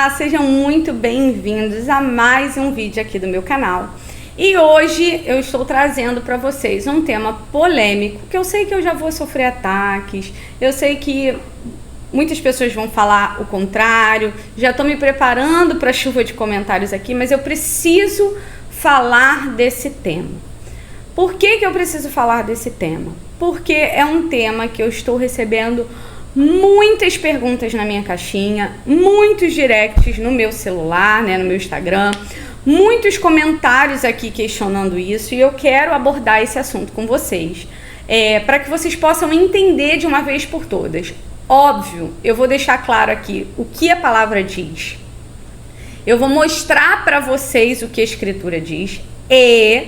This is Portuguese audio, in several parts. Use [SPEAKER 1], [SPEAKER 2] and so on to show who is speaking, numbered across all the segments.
[SPEAKER 1] Olá, sejam muito bem-vindos a mais um vídeo aqui do meu canal. E hoje eu estou trazendo para vocês um tema polêmico, que eu sei que eu já vou sofrer ataques, eu sei que muitas pessoas vão falar o contrário, já estou me preparando para a chuva de comentários aqui, mas eu preciso falar desse tema. Por que eu preciso falar desse tema? Porque é um tema que eu estou recebendo muitas perguntas na minha caixinha, muitos directs no meu celular, no meu Instagram, muitos comentários aqui questionando isso, e eu quero abordar esse assunto com vocês, para que vocês possam entender de uma vez por todas. Óbvio, eu vou deixar claro aqui o que a palavra diz, eu vou mostrar para vocês o que a Escritura diz e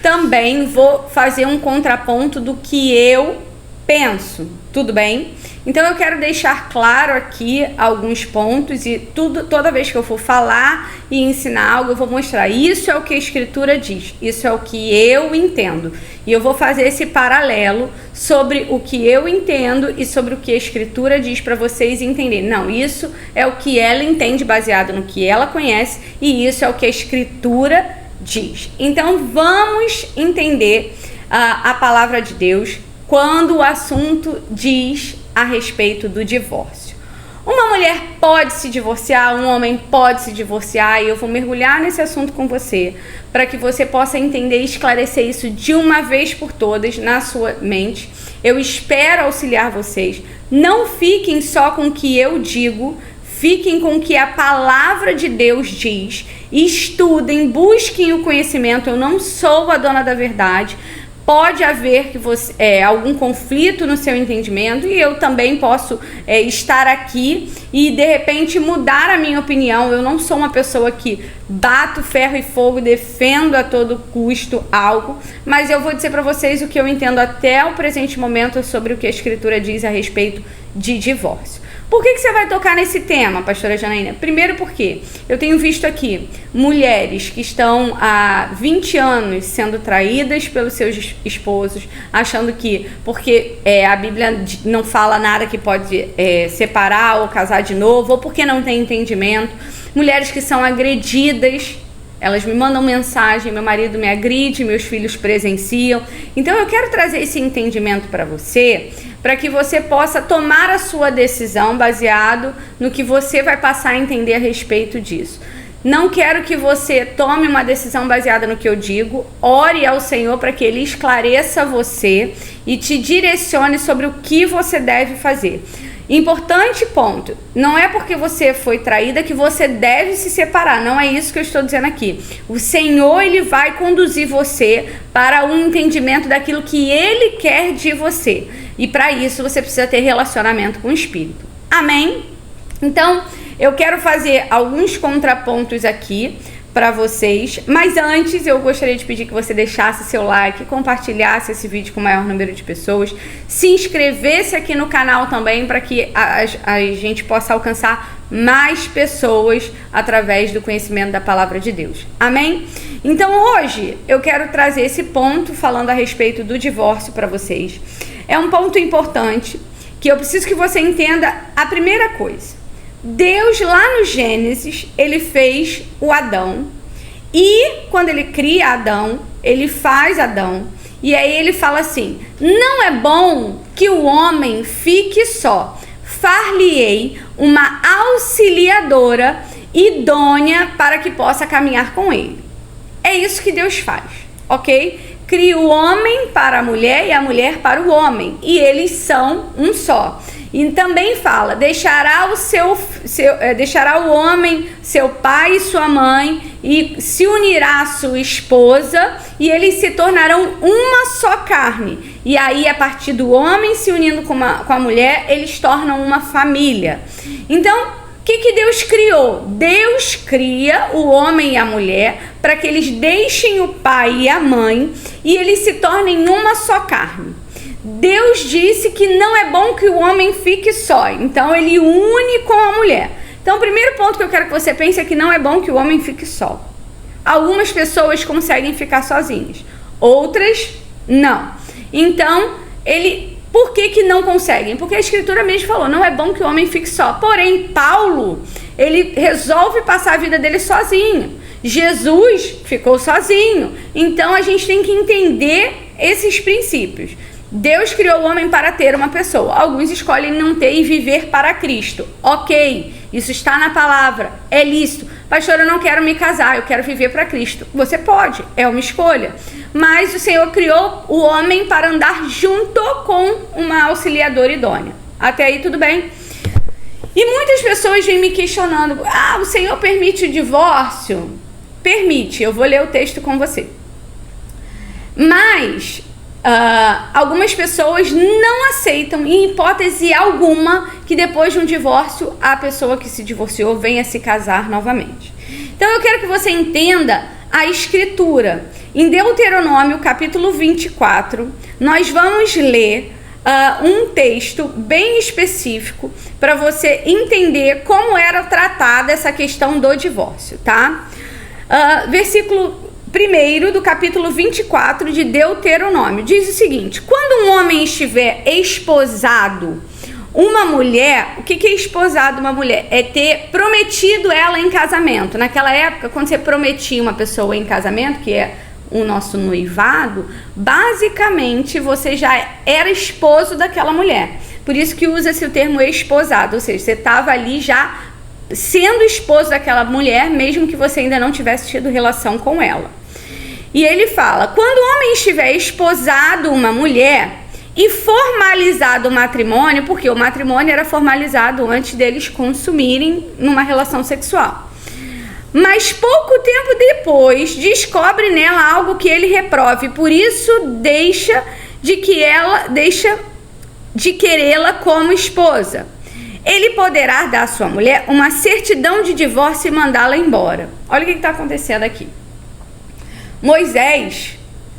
[SPEAKER 1] também vou fazer um contraponto do que eu penso, tudo bem? Então eu quero deixar claro aqui alguns pontos e toda vez que eu for falar e ensinar algo, eu vou mostrar isso é o que a Escritura diz, isso é o que eu entendo. E eu vou fazer esse paralelo sobre o que eu entendo e sobre o que a Escritura diz para vocês entenderem. Não, isso é o que ela entende baseado no que ela conhece e isso é o que a Escritura diz. Então vamos entender a palavra de Deus quando o assunto diz a respeito do divórcio. Uma mulher pode se divorciar, um homem pode se divorciar, e eu vou mergulhar nesse assunto com você, para que você possa entender e esclarecer isso de uma vez por todas na sua mente. Eu espero auxiliar vocês. Não fiquem só com o que eu digo, fiquem com o que a palavra de Deus diz, estudem, busquem o conhecimento. Eu não sou a dona da verdade. Pode haver algum conflito no seu entendimento e eu também posso estar aqui e de repente mudar a minha opinião. Eu não sou uma pessoa que bato ferro e fogo, defendo a todo custo algo, mas eu vou dizer para vocês o que eu entendo até o presente momento sobre o que a Escritura diz a respeito de divórcio. Por que você vai tocar nesse tema, pastora Janaína? Primeiro porque eu tenho visto aqui mulheres que estão há 20 anos sendo traídas pelos seus esposos, achando que porque a Bíblia não fala nada que pode separar ou casar de novo, ou porque não tem entendimento. Mulheres que são agredidas, elas me mandam mensagem, meu marido me agride, meus filhos presenciam. Então eu quero trazer esse entendimento para você, para que você possa tomar a sua decisão baseado no que você vai passar a entender a respeito disso. Não quero que você tome uma decisão baseada no que eu digo. Ore ao Senhor para que Ele esclareça você e te direcione sobre o que você deve fazer. Importante ponto, não é porque você foi traída que você deve se separar, não é isso que eu estou dizendo aqui. O Senhor, Ele vai conduzir você para um entendimento daquilo que Ele quer de você. E para isso você precisa ter relacionamento com o Espírito. Amém? Então, eu quero fazer alguns contrapontos aqui para vocês, mas antes eu gostaria de pedir que você deixasse seu like, compartilhasse esse vídeo com o maior número de pessoas, se inscrevesse aqui no canal também para que a gente possa alcançar mais pessoas através do conhecimento da palavra de Deus. Amém? Então hoje eu quero trazer esse ponto falando a respeito do divórcio para vocês. É um ponto importante que eu preciso que você entenda a primeira coisa. Deus lá no Gênesis, Ele fez o Adão e quando Ele cria Adão, Ele faz Adão e aí Ele fala assim, não é bom que o homem fique só, far-lhe-ei uma auxiliadora idônea para que possa caminhar com ele. É isso que Deus faz, ok? Cria o homem para a mulher e a mulher para o homem e eles são um só. E também fala, deixará o homem, seu pai e sua mãe, e se unirá à sua esposa, e eles se tornarão uma só carne. E aí, a partir do homem se unindo com a mulher, eles tornam uma família. Então, o que Deus criou? Deus cria o homem e a mulher para que eles deixem o pai e a mãe, e eles se tornem uma só carne. Deus disse que não é bom que o homem fique só, então ele une com a mulher. Então o primeiro ponto que eu quero que você pense é que não é bom que o homem fique só. Algumas pessoas conseguem ficar sozinhas, outras não. Então, por que não conseguem? Porque a Escritura mesmo falou, não é bom que o homem fique só. Porém, Paulo, Ele resolve passar a vida dele sozinho. Jesus ficou sozinho. Então a gente tem que entender esses princípios. Deus criou o homem para ter uma pessoa. Alguns escolhem não ter e viver para Cristo. Ok, isso está na palavra, é lícito. Pastor, eu não quero me casar, eu quero viver para Cristo. Você pode, é uma escolha. Mas o Senhor criou o homem para andar junto com uma auxiliadora idônea. Até aí tudo bem? E muitas pessoas vêm me questionando: o Senhor permite o divórcio? Permite, eu vou ler o texto com você. Mas algumas pessoas não aceitam, em hipótese alguma, que depois de um divórcio, a pessoa que se divorciou venha se casar novamente. Então eu quero que você entenda a Escritura. Em Deuteronômio, capítulo 24, nós vamos ler um texto bem específico para você entender como era tratada essa questão do divórcio, tá? Versículo 1 do capítulo 24 de Deuteronômio diz o seguinte: quando um homem estiver esposado uma mulher, o que é esposado uma mulher? É ter prometido ela em casamento. Naquela época, quando você prometia uma pessoa em casamento, que é o nosso noivado, basicamente você já era esposo daquela mulher. Por isso que usa-se o termo esposado, ou seja, você estava ali já sendo esposo daquela mulher, mesmo que você ainda não tivesse tido relação com ela. E ele fala: quando o homem estiver esposado uma mulher e formalizado o matrimônio, porque o matrimônio era formalizado antes deles consumirem numa relação sexual, mas pouco tempo depois descobre nela algo que ele reprove, por isso deixa de querê-la como esposa, ele poderá dar à sua mulher uma certidão de divórcio e mandá-la embora. Olha o que está acontecendo aqui. Moisés,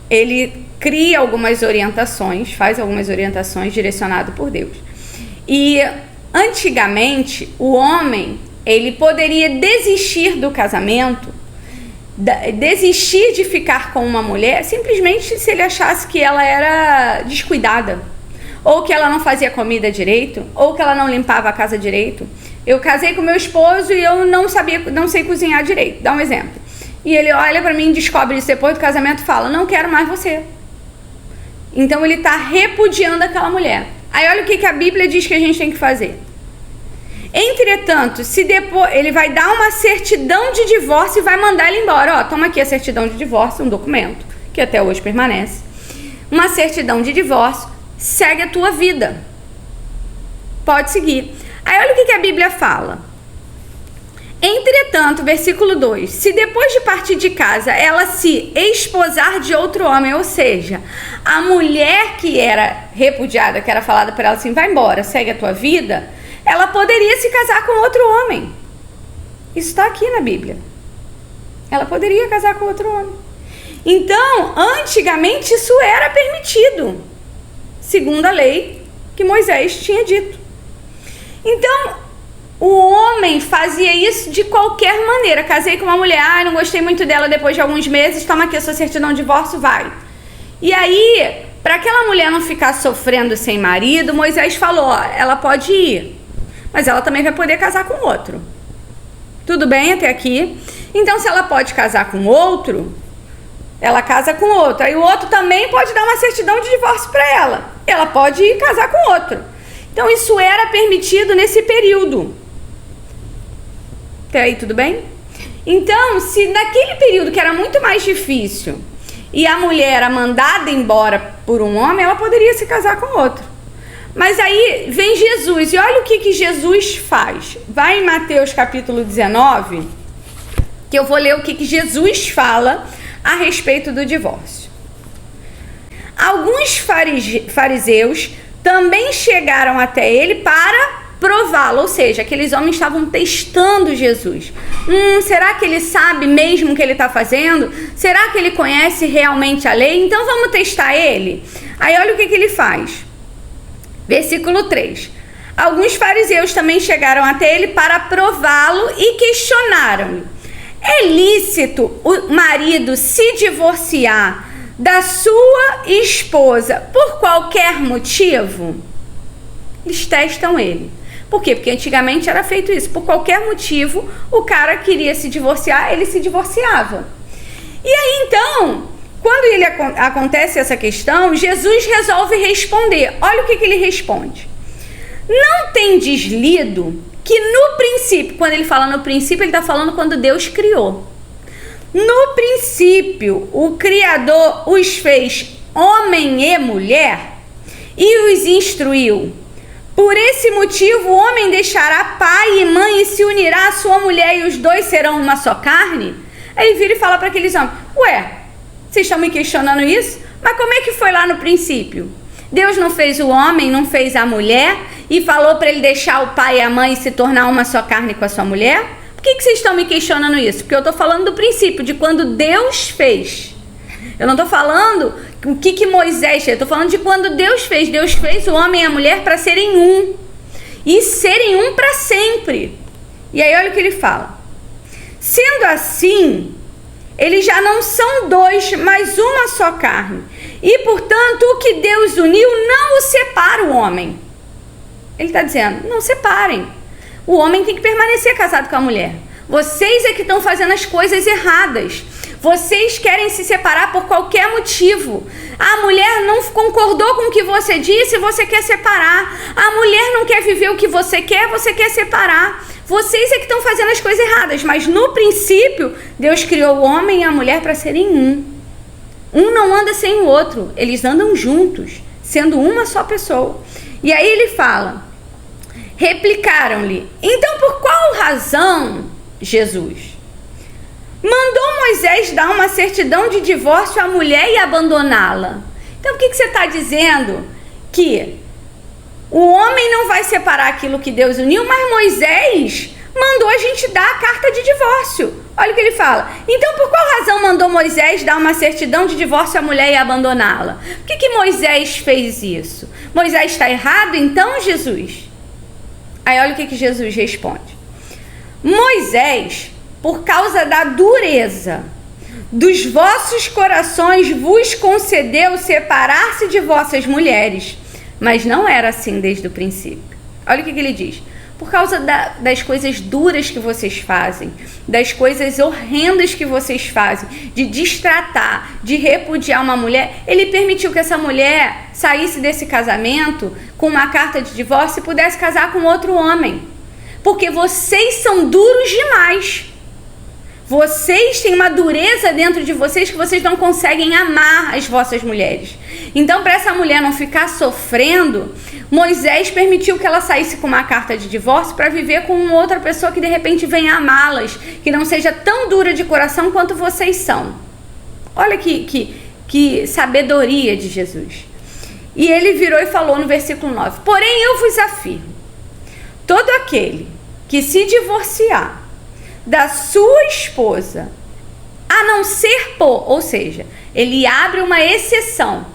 [SPEAKER 1] ele cria algumas orientações, faz algumas orientações direcionadas por Deus. E antigamente o homem, ele poderia desistir do casamento, desistir de ficar com uma mulher, simplesmente se ele achasse que ela era descuidada, ou que ela não fazia comida direito, ou que ela não limpava a casa direito. Eu casei com meu esposo e eu não sei cozinhar direito. Dá um exemplo. E ele olha para mim e descobre isso depois do casamento e fala: não quero mais você. Então ele está repudiando aquela mulher. Aí olha o que a Bíblia diz que a gente tem que fazer. Entretanto, se depois ele vai dar uma certidão de divórcio e vai mandar ele embora. Toma aqui a certidão de divórcio, um documento que até hoje permanece. Uma certidão de divórcio, segue a tua vida. Pode seguir. Aí olha o que a Bíblia fala. Entretanto, versículo 2: se depois de partir de casa ela se esposar de outro homem, ou seja, a mulher que era repudiada, que era falada para ela assim: vai embora, segue a tua vida, ela poderia se casar com outro homem. Isso está aqui na Bíblia. Ela poderia casar com outro homem. Então, antigamente isso era permitido, segundo a lei que Moisés tinha dito. Então, o homem fazia isso de qualquer maneira. Casei com uma mulher, não gostei muito dela depois de alguns meses, toma aqui a sua certidão de divórcio, vai. E aí, para aquela mulher não ficar sofrendo sem marido, Moisés falou: ela pode ir, mas ela também vai poder casar com outro. Tudo bem até aqui? Então, se ela pode casar com outro, ela casa com outro. Aí o outro também pode dar uma certidão de divórcio para ela. Ela pode ir casar com outro. Então, isso era permitido nesse período. Até aí, tudo bem? Então, se naquele período que era muito mais difícil e a mulher era mandada embora por um homem, ela poderia se casar com outro. Mas aí vem Jesus, e olha o que Jesus faz. Vai em Mateus capítulo 19, que eu vou ler o que Jesus fala a respeito do divórcio. Alguns fariseus também chegaram até ele para prová-lo, ou seja, aqueles homens estavam testando Jesus. Será que ele sabe mesmo o que ele está fazendo? Será que ele conhece realmente a lei? Então vamos testar ele. Aí olha o que ele faz. Versículo 3. Alguns fariseus também chegaram até ele para prová-lo e questionaram-lhe: é lícito o marido se divorciar da sua esposa por qualquer motivo? Eles testam ele. Por quê? Porque antigamente era feito isso. Por qualquer motivo, o cara queria se divorciar, ele se divorciava. E aí, então, quando acontece essa questão, Jesus resolve responder. Olha o que ele responde. Não tendes lido que no princípio, quando ele fala no princípio, ele está falando quando Deus criou. No princípio, o Criador os fez homem e mulher e os instruiu. Por esse motivo, o homem deixará pai e mãe e se unirá à sua mulher e os dois serão uma só carne? Aí ele vira e fala para aqueles homens, ué, vocês estão me questionando isso? Mas como é que foi lá no princípio? Deus não fez o homem, não fez a mulher e falou para ele deixar o pai e a mãe e se tornar uma só carne com a sua mulher? Por que vocês estão me questionando isso? Porque eu estou falando do princípio, de quando Deus fez. Eu não estou falando o que Moisés fez, eu estou falando de quando Deus fez. Deus fez o homem e a mulher para serem um. E serem um para sempre. E aí olha o que ele fala. Sendo assim, eles já não são dois, mas uma só carne. E, portanto, o que Deus uniu não o separa o homem. Ele está dizendo, não separem. O homem tem que permanecer casado com a mulher. Vocês é que estão fazendo as coisas erradas. Vocês querem se separar por qualquer motivo. A mulher não concordou com o que você disse, você quer separar. A mulher não quer viver o que você quer separar. Vocês é que estão fazendo as coisas erradas. Mas no princípio, Deus criou o homem e a mulher para serem um. Um não anda sem o outro. Eles andam juntos, sendo uma só pessoa. E aí ele fala, replicaram-lhe, então por qual razão, Jesus, mandou Moisés dar uma certidão de divórcio à mulher e abandoná-la? Então o que você está dizendo? Que o homem não vai separar aquilo que Deus uniu, mas Moisés mandou a gente dar a carta de divórcio. Olha o que ele fala. Então, por qual razão mandou Moisés dar uma certidão de divórcio à mulher e abandoná-la? Por que Moisés fez isso? Moisés está errado, então, Jesus? Aí olha o que Jesus responde. Moisés, por causa da dureza dos vossos corações, vos concedeu separar-se de vossas mulheres. Mas não era assim desde o princípio. Olha o que ele diz. Por causa das coisas duras que vocês fazem, das coisas horrendas que vocês fazem, de destratar, de repudiar uma mulher, ele permitiu que essa mulher saísse desse casamento com uma carta de divórcio e pudesse casar com outro homem. Porque vocês são duros demais. Vocês têm uma dureza dentro de vocês que vocês não conseguem amar as vossas mulheres. Então, para essa mulher não ficar sofrendo, Moisés permitiu que ela saísse com uma carta de divórcio para viver com outra pessoa que de repente venha amá-las, que não seja tão dura de coração quanto vocês são. Olha que sabedoria de Jesus. E ele virou e falou no versículo 9, porém eu vos afirmo, todo aquele que se divorciar da sua esposa, a não ser ou seja, ele abre uma exceção,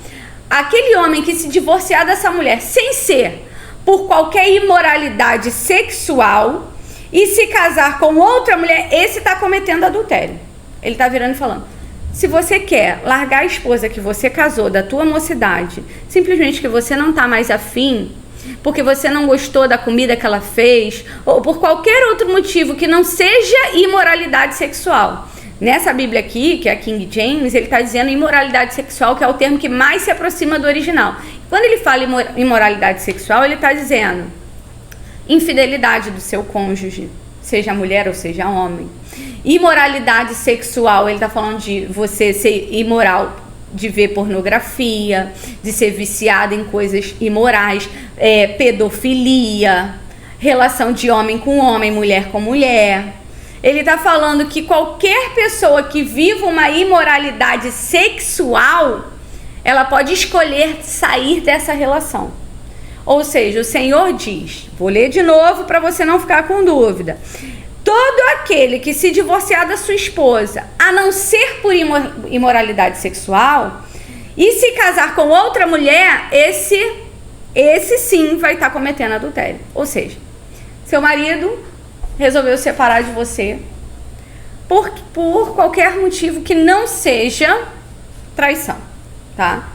[SPEAKER 1] aquele homem que se divorciar dessa mulher sem ser por qualquer imoralidade sexual e se casar com outra mulher, esse está cometendo adultério. Ele está virando e falando, se você quer largar a esposa que você casou da tua mocidade, simplesmente que você não está mais afim, porque você não gostou da comida que ela fez, ou por qualquer outro motivo que não seja imoralidade sexual. Nessa Bíblia aqui, que é a King James, ele está dizendo imoralidade sexual, que é o termo que mais se aproxima do original. Quando ele fala imoralidade sexual, ele está dizendo infidelidade do seu cônjuge, seja mulher ou seja homem. Imoralidade sexual, ele está falando de você ser imoral, de ver pornografia, de ser viciado em coisas imorais, pedofilia, relação de homem com homem, mulher com mulher. Ele está falando que qualquer pessoa que viva uma imoralidade sexual, ela pode escolher sair dessa relação. Ou seja, o Senhor diz, vou ler de novo para você não ficar com dúvida. Todo aquele que se divorciar da sua esposa, a não ser por imoralidade sexual, e se casar com outra mulher, esse sim vai estar cometendo adultério. Ou seja, seu marido resolveu se separar de você por qualquer motivo que não seja traição, tá?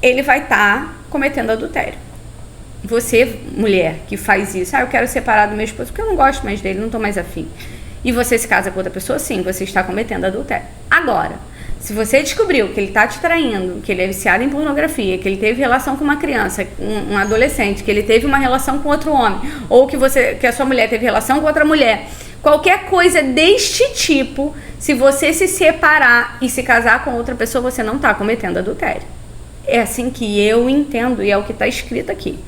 [SPEAKER 1] Ele vai estar cometendo adultério. você, mulher, que faz isso, eu quero separar do meu esposo porque eu não gosto mais dele, não tô mais afim. E você se casa com outra pessoa, sim, você está cometendo adultério. Agora, se você descobriu que ele está te traindo, que ele é viciado em pornografia, que ele teve relação com uma criança, um adolescente, que ele teve uma relação com outro homem, ou que a sua mulher teve relação com outra mulher, qualquer coisa deste tipo, se você se separar e se casar com outra pessoa, você não está cometendo adultério. É assim que eu entendo e é o que está escrito aqui.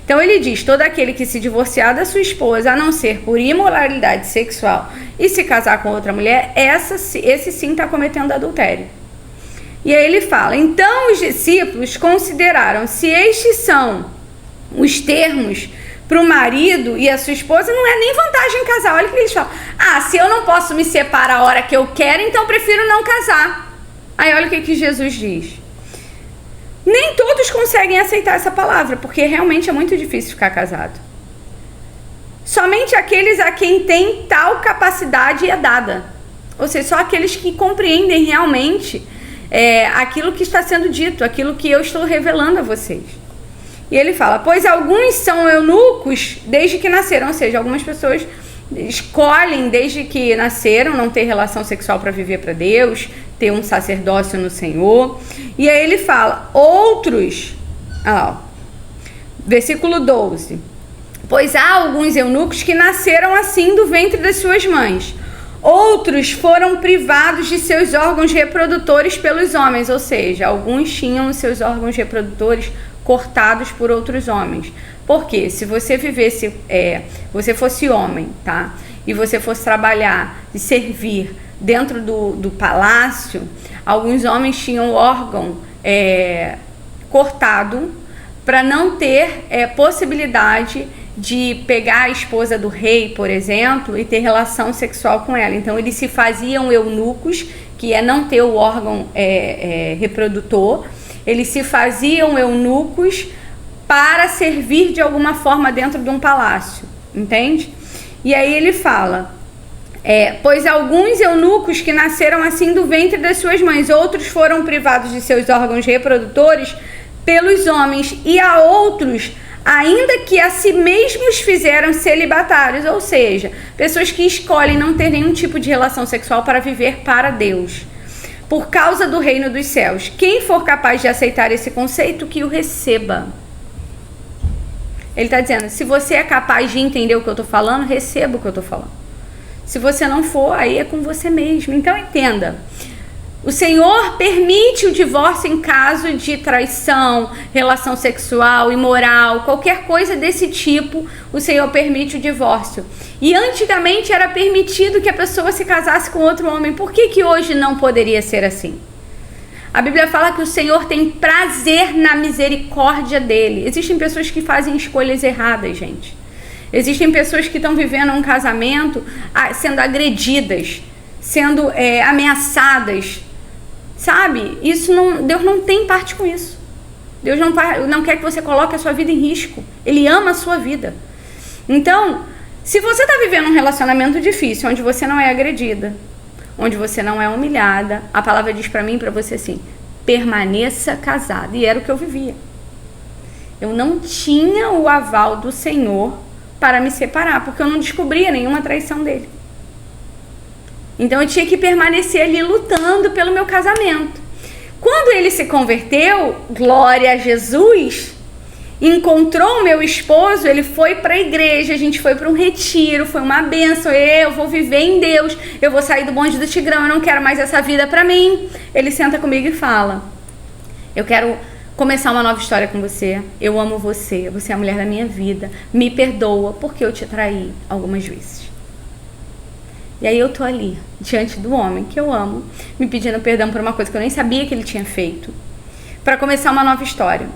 [SPEAKER 1] Então ele diz, todo aquele que se divorciar da sua esposa, a não ser por imoralidade sexual, e se casar com outra mulher, esse sim está cometendo adultério. E aí ele fala, então os discípulos consideraram, se estes são os termos para o marido e a sua esposa, não é nem vantagem casar. Olha o que eles falam. Se eu não posso me separar a hora que eu quero, então prefiro não casar. Aí olha o que Jesus diz. Nem todos conseguem aceitar essa palavra, porque realmente é muito difícil ficar casado. Somente aqueles a quem tem tal capacidade é dada. Ou seja, só aqueles que compreendem realmente aquilo que está sendo dito, aquilo que eu estou revelando a vocês. E ele fala, pois alguns são eunucos desde que nasceram, ou seja, algumas pessoas escolhem desde que nasceram não ter relação sexual para viver para Deus, ter um sacerdócio no Senhor. E aí ele fala, outros, versículo 12, pois há alguns eunucos que nasceram assim do ventre das suas mães, outros foram privados de seus órgãos reprodutores pelos homens, ou seja, alguns tinham os seus órgãos reprodutores cortados por outros homens. Porque se você vivesse, você fosse homem, tá? E você fosse trabalhar e servir dentro do palácio, alguns homens tinham o órgão cortado para não ter possibilidade de pegar a esposa do rei, por exemplo, e ter relação sexual com ela. Então eles se faziam eunucos, que é não ter o órgão reprodutor. Eles se faziam eunucos para servir de alguma forma dentro de um palácio, entende? E aí ele fala, pois alguns eunucos que nasceram assim do ventre das suas mães, outros foram privados de seus órgãos reprodutores pelos homens, e a outros, ainda que a si mesmos fizeram celibatários, ou seja, pessoas que escolhem não ter nenhum tipo de relação sexual para viver para Deus, por causa do reino dos céus. Quem for capaz de aceitar esse conceito, que o receba. Ele está dizendo, se você é capaz de entender o que eu estou falando, receba o que eu estou falando. Se você não for, aí é com você mesmo. Então entenda, o Senhor permite o divórcio em caso de traição, relação sexual, imoral, qualquer coisa desse tipo, o Senhor permite o divórcio. E antigamente era permitido que a pessoa se casasse com outro homem. Por que hoje não poderia ser assim? A Bíblia fala que o Senhor tem prazer na misericórdia dele. Existem pessoas que fazem escolhas erradas, gente. Existem pessoas que estão vivendo um casamento sendo agredidas, sendo ameaçadas. Sabe? Deus não tem parte com isso. Deus não quer que você coloque a sua vida em risco. Ele ama a sua vida. Então, se você está vivendo um relacionamento difícil, onde você não é agredida, onde você não é humilhada, a palavra diz para mim e para você assim, permaneça casada. E era o que eu vivia. Eu não tinha o aval do Senhor para me separar, porque eu não descobria nenhuma traição dele. Então eu tinha que permanecer ali lutando pelo meu casamento. Quando ele se converteu, glória a Jesus, encontrou o meu esposo, ele foi para a igreja, a gente foi para um retiro, foi uma bênção, eu vou viver em Deus, eu vou sair do bonde do Tigrão, eu não quero mais essa vida para mim. Ele senta comigo e fala, eu quero começar uma nova história com você, eu amo você, você é a mulher da minha vida, me perdoa porque eu te traí algumas vezes. E aí eu tô ali, diante do homem que eu amo, me pedindo perdão por uma coisa que eu nem sabia que ele tinha feito, para começar uma nova história.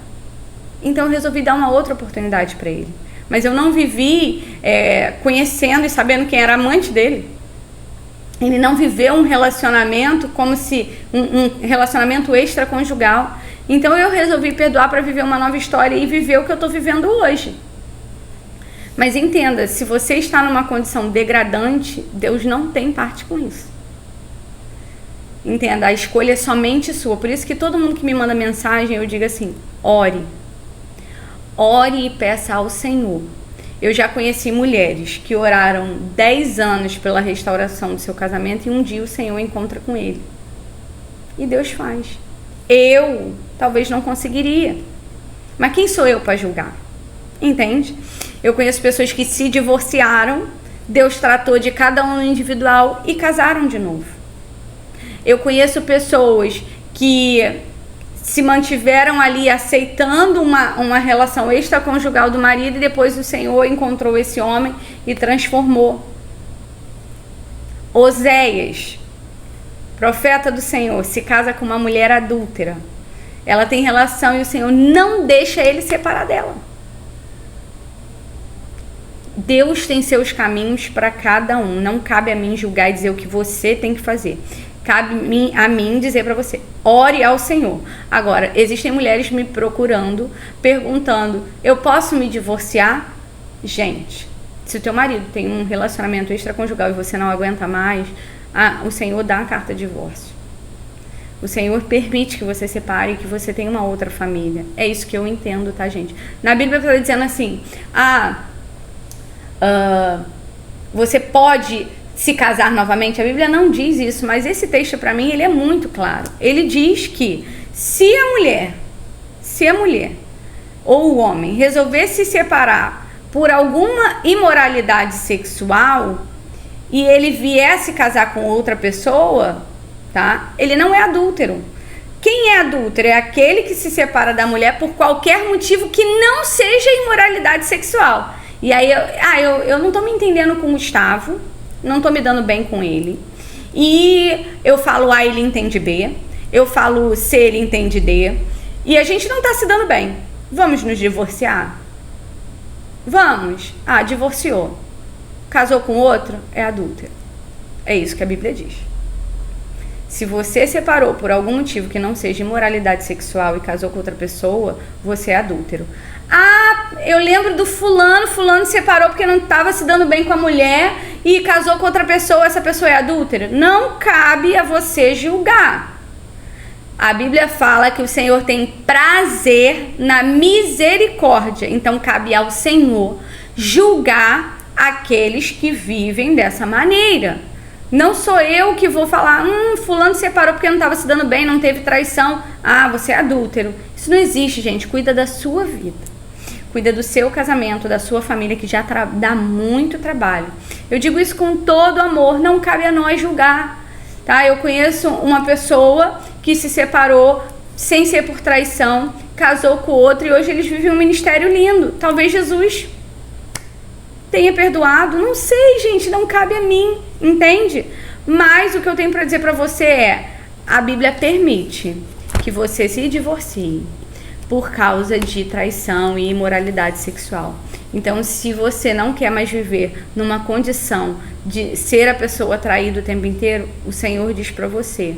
[SPEAKER 1] Então eu resolvi dar uma outra oportunidade para ele. Mas eu não vivi conhecendo e sabendo quem era amante dele. Ele não viveu um relacionamento como se um relacionamento extraconjugal. Então eu resolvi perdoar para viver uma nova história e viver o que eu estou vivendo hoje. Mas entenda, se você está numa condição degradante, Deus não tem parte com isso. Entenda, a escolha é somente sua. Por isso que todo mundo que me manda mensagem, eu digo assim, ore. ore e peça ao Senhor. Eu já conheci mulheres que oraram 10 anos pela restauração do seu casamento e um dia o Senhor encontra com ele. E Deus faz. Eu talvez não conseguiria. Mas quem sou eu para julgar? Entende? Eu conheço pessoas que se divorciaram, Deus tratou de cada um individual e casaram de novo. Eu conheço pessoas que se mantiveram ali aceitando uma relação extraconjugal do marido e depois o Senhor encontrou esse homem e transformou. Oséias, profeta do Senhor, se casa com uma mulher adúltera. Ela tem relação e o Senhor não deixa ele separar dela. Deus tem seus caminhos para cada um. Não cabe a mim julgar e dizer o que você tem que fazer. Cabe a mim dizer para você, ore ao Senhor. Agora, existem mulheres me procurando, perguntando, eu posso me divorciar? Gente, se o teu marido tem um relacionamento extraconjugal e você não aguenta mais, o Senhor dá a carta de divórcio. O Senhor permite que você separe e que você tenha uma outra família. É isso que eu entendo, tá, gente? Na Bíblia está dizendo assim, você pode se casar novamente. A Bíblia não diz isso, mas esse texto para mim ele é muito claro. Ele diz que se a mulher ou o homem resolver se separar por alguma imoralidade sexual e ele viesse casar com outra pessoa, tá? Ele não é adúltero. Quem é adúltero é aquele que se separa da mulher por qualquer motivo que não seja imoralidade sexual. E aí eu não tô me entendendo com o Gustavo, não tô me dando bem com ele. E eu falo A, ele entende B. Eu falo C, ele entende D. E a gente não tá se dando bem. Vamos nos divorciar? Vamos. Divorciou. Casou com outro? É adúltero. É isso que a Bíblia diz. Se você separou por algum motivo que não seja imoralidade sexual e casou com outra pessoa, você é adúltero. Eu lembro do fulano separou porque não estava se dando bem com a mulher e casou com outra pessoa, essa pessoa é adúltera. Não cabe a você julgar. A Bíblia fala que o Senhor tem prazer na misericórdia, então cabe ao Senhor julgar aqueles que vivem dessa maneira. Não sou eu que vou falar, fulano separou porque não estava se dando bem, não teve traição. Você é adúltero. Isso não existe, gente. Cuida da sua vida. Cuida do seu casamento, da sua família, que já dá muito trabalho. Eu digo isso com todo amor, não cabe a nós julgar, tá? Eu conheço uma pessoa que se separou sem ser por traição, casou com outro e hoje eles vivem um ministério lindo. Talvez Jesus tenha perdoado, não sei, gente, não cabe a mim, entende? Mas o que eu tenho para dizer para você é, a Bíblia permite que você se divorcie por causa de traição e imoralidade sexual. Então, se você não quer mais viver numa condição de ser a pessoa traída o tempo inteiro, o Senhor diz para você,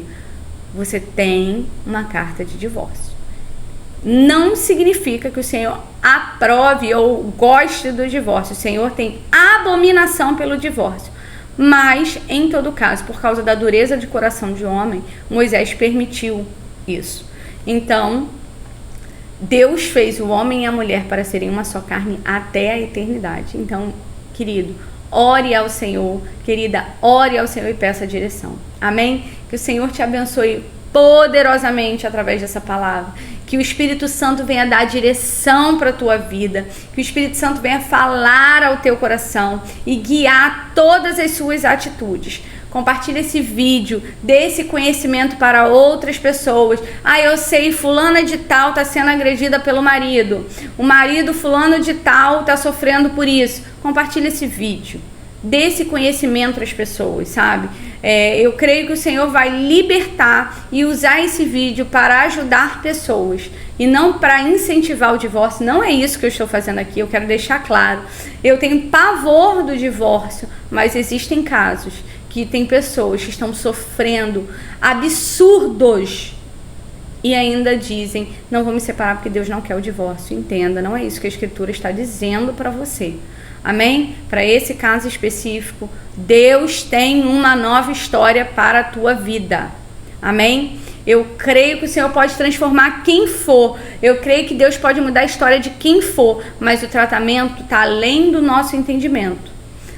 [SPEAKER 1] você tem uma carta de divórcio. Não significa que o Senhor aprove ou goste do divórcio. O Senhor tem abominação pelo divórcio. Mas, em todo caso, por causa da dureza de coração de homem, Moisés permitiu isso. Então, Deus fez o homem e a mulher para serem uma só carne até a eternidade. Então, querido, ore ao Senhor, querida, ore ao Senhor e peça a direção. Amém? Que o Senhor te abençoe poderosamente através dessa palavra. Que o Espírito Santo venha dar direção para a tua vida. Que o Espírito Santo venha falar ao teu coração e guiar todas as suas atitudes. Compartilhe esse vídeo, dê esse conhecimento para outras pessoas. Eu sei, fulana de tal está sendo agredida pelo marido. O marido fulano de tal está sofrendo por isso. Compartilhe esse vídeo. Dê esse conhecimento às pessoas, sabe? Eu creio que o Senhor vai libertar e usar esse vídeo para ajudar pessoas e não para incentivar o divórcio. Não é isso que eu estou fazendo aqui, eu quero deixar claro. Eu tenho pavor do divórcio, mas existem casos que tem pessoas que estão sofrendo absurdos e ainda dizem, não vou me separar porque Deus não quer o divórcio. Entenda, não é isso que a Escritura está dizendo para você. Amém? Para esse caso específico, Deus tem uma nova história para a tua vida. Amém? Eu creio que o Senhor pode transformar quem for. Eu creio que Deus pode mudar a história de quem for. Mas o tratamento está além do nosso entendimento.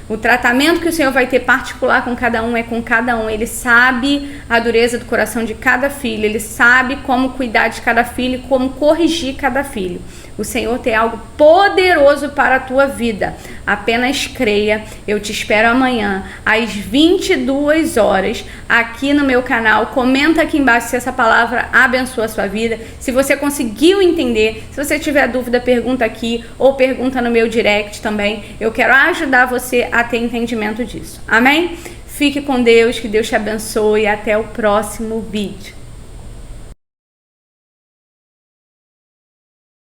[SPEAKER 1] O tratamento que o Senhor vai ter particular com cada um é com cada um. Ele sabe a dureza do coração de cada filho. Ele sabe como cuidar de cada filho, como corrigir cada filho. O Senhor tem algo poderoso para a tua vida. Apenas creia. Eu te espero amanhã, às 22 horas, aqui no meu canal. Comenta aqui embaixo se essa palavra abençoa a sua vida. Se você conseguiu entender, se você tiver dúvida, pergunta aqui ou pergunta no meu direct também. Eu quero ajudar você a ter entendimento disso. Amém? Fique com Deus, que Deus te abençoe e até o próximo vídeo.